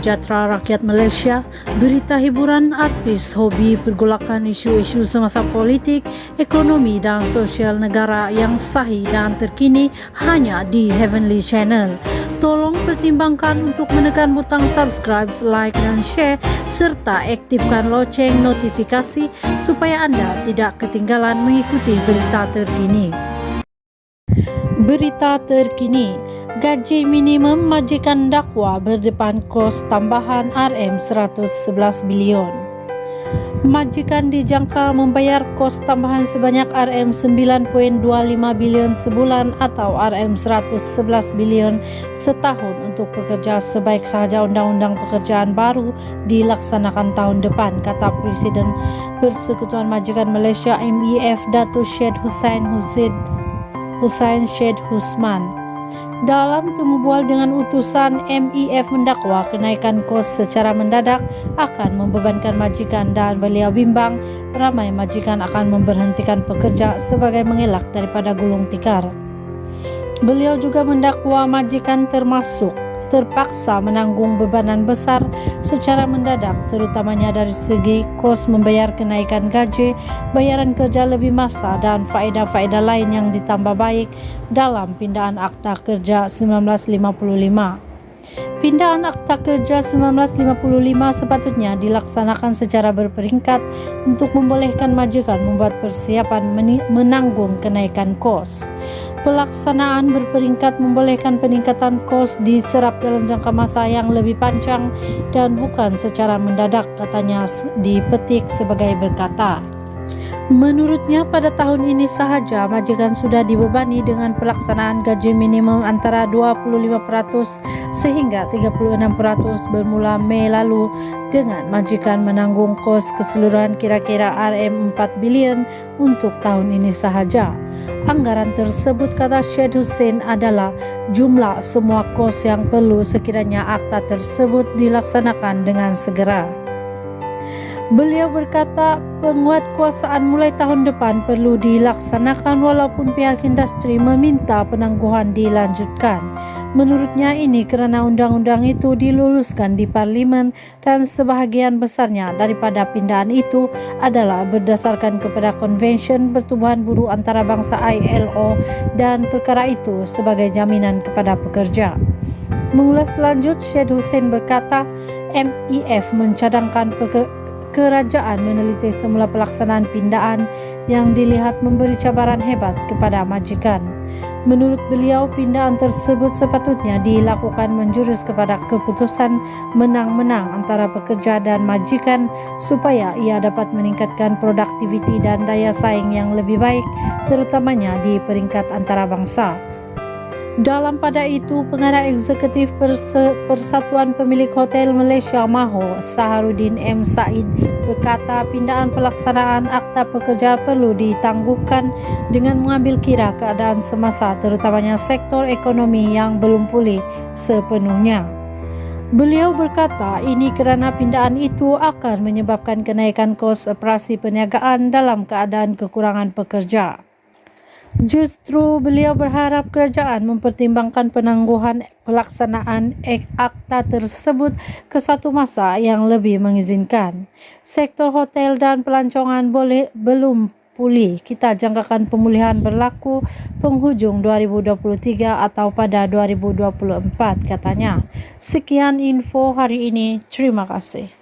sejahtera rakyat Malaysia, berita hiburan, artis, hobi, pergolakan isu-isu semasa politik, ekonomi dan sosial negara yang sahih dan terkini hanya di Heavenly Channel. Tolong pertimbangkan untuk menekan butang subscribe, like dan share serta aktifkan loceng notifikasi supaya anda tidak ketinggalan mengikuti berita terkini. Berita terkini, gaji minimum majikan dakwa berdepan kos tambahan RM111 bilion. Majikan dijangka membayar kos tambahan sebanyak RM9.25 bilion sebulan atau RM111 bilion setahun untuk pekerja sebaik sahaja Undang-Undang Pekerjaan baru dilaksanakan tahun depan, kata Presiden Persekutuan Majikan Malaysia MEF Datuk Syed Hussein Syed Husman. Dalam temu bual dengan utusan, MEF mendakwa kenaikan kos secara mendadak akan membebankan majikan dan beliau bimbang ramai majikan akan memberhentikan pekerja sebagai mengelak daripada gulung tikar. Beliau juga mendakwa majikan terpaksa menanggung bebanan besar secara mendadak, terutamanya dari segi kos membayar kenaikan gaji, bayaran kerja lebih masa dan faedah-faedah lain yang ditambah baik dalam pindahan Akta Kerja 1955. Pindahan Akta Kerja 1955 sepatutnya dilaksanakan secara berperingkat untuk membolehkan majikan membuat persiapan menanggung kenaikan kos. Pelaksanaan berperingkat membolehkan peningkatan kos diserap dalam jangka masa yang lebih panjang dan bukan secara mendadak, katanya dipetik sebagai berkata. Menurutnya pada tahun ini sahaja majikan sudah dibebani dengan pelaksanaan gaji minimum antara 25% sehingga 36% bermula Mei lalu, dengan majikan menanggung kos keseluruhan kira-kira RM4 bilion untuk tahun ini sahaja. Anggaran tersebut, kata Syed Hussein, adalah jumlah semua kos yang perlu sekiranya akta tersebut dilaksanakan dengan segera. Beliau berkata penguatkuasaan mulai tahun depan perlu dilaksanakan walaupun pihak industri meminta penangguhan dilanjutkan. Menurutnya ini kerana undang-undang itu diluluskan di Parlimen dan sebahagian besarnya daripada pindahan itu adalah berdasarkan kepada Konvensyen Pertubuhan Buruh Antarabangsa ILO dan perkara itu sebagai jaminan kepada pekerja. Mengulas lanjut, Syed Hussein berkata MEF mencadangkan kerajaan meneliti semula pelaksanaan pindahan yang dilihat memberi cabaran hebat kepada majikan. Menurut beliau, pindahan tersebut sepatutnya dilakukan menjurus kepada keputusan menang-menang antara pekerja dan majikan supaya ia dapat meningkatkan produktiviti dan daya saing yang lebih baik, terutamanya di peringkat antarabangsa. Dalam pada itu, Pengarah Eksekutif Persatuan Pemilik Hotel Malaysia MAHO, Saharudin M. Said, berkata pindahan pelaksanaan Akta Pekerja perlu ditangguhkan dengan mengambil kira keadaan semasa, terutamanya sektor ekonomi yang belum pulih sepenuhnya. Beliau berkata ini kerana pindahan itu akan menyebabkan kenaikan kos operasi perniagaan dalam keadaan kekurangan pekerja. Justru beliau berharap kerajaan mempertimbangkan penangguhan pelaksanaan akta tersebut ke satu masa yang lebih mengizinkan. Sektor hotel dan pelancongan belum pulih. Kita jangkakan pemulihan berlaku penghujung 2023 atau pada 2024, katanya. Sekian info hari ini. Terima kasih.